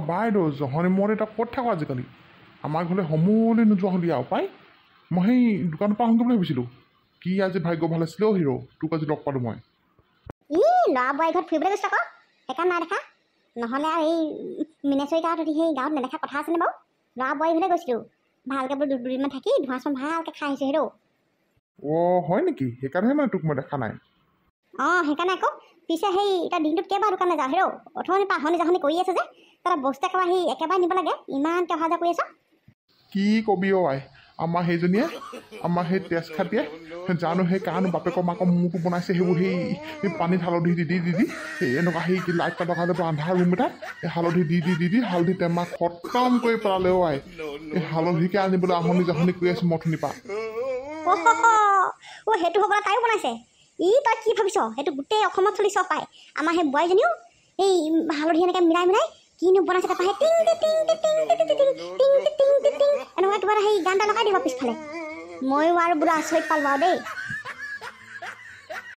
বাইদেউ জহনি মই এতিয়া ক'ত থাকোঁ আজিকালি আমাৰ ঘৰলৈ সমূলি নোযোৱা হ'লি আৰু পাই মই সেই দোকানৰ পৰা আহোঁ বুলি ভাবিছিলোঁ কি আজি ভাগ্য ভাল আছিলে অ' হিৰ' তোক আজি লগ পালোঁ মই ল'ৰা বোৱাৰী ঘৰত ফুৰিবলৈ গৈছোঁ আকৌ সেইকাৰণে নাই দেখা নহ'লে আৰু এই মিনেশ্বৰী গাঁৱত সেই গাঁৱত নেদেখা কথা আছেনে বাৰু ল'ৰা বোৱাৰী ঘৰলৈ গৈছিলোঁ ভালকৈ বোলো দুদিনমান থাকি ধোঁৱা চোৱা ভালকৈ খাই আহিছোঁ হিৰ' হয় নেকি সেইকাৰণেহে মানে তোক মই দেখা নাই সেইকাৰণে আকৌ পিছে সেই এতিয়া দিনটোত কেইবাৰ দোকান নাযাওঁ হিৰ' অথনিৰ পৰা আহনি যাহনি কৰি আছে যে তাৰ বস্তু একেবাৰে সেই একেবাৰে নিব লাগে ইমানকৈ অহা যোৱা কৰি আছ কি কবি অ' আই আমাৰ সেইজনীয়ে আমাৰ সেই তেজ খাতিয়ে জানো সেই কাৰণো বাপেকৰ মাকৰ মোকো বনাইছে সেইবোৰ সেই পানীত হালধি দি সেই এনেকুৱা সেই লাইট এটা লগাই যাব আন্ধাৰ ৰুম এটাত এই হালধি দি হালধি টেমা খতম কৰি পেলালে অ' আই এই হালধিকে আনিবলৈ আহনি যাহনি কৰি আছোঁ মথনিৰ পৰা সেইটো হ'বলৈ তাইও বনাইছে তই কি ভাবিছ সেইটো গোটেই অসমত চলি চব পায় আমাৰ সেই বোৱাৰীজনীও এই হালধি এনেকৈ মিলাই কিনো বনাইছে তাৰপৰা সেই এনেকুৱা কিবা এটা সেই গান এটা লগাই দিব পিছফালে ময়ো আৰু বোলো আচৰিত পালোঁ বাৰু দেই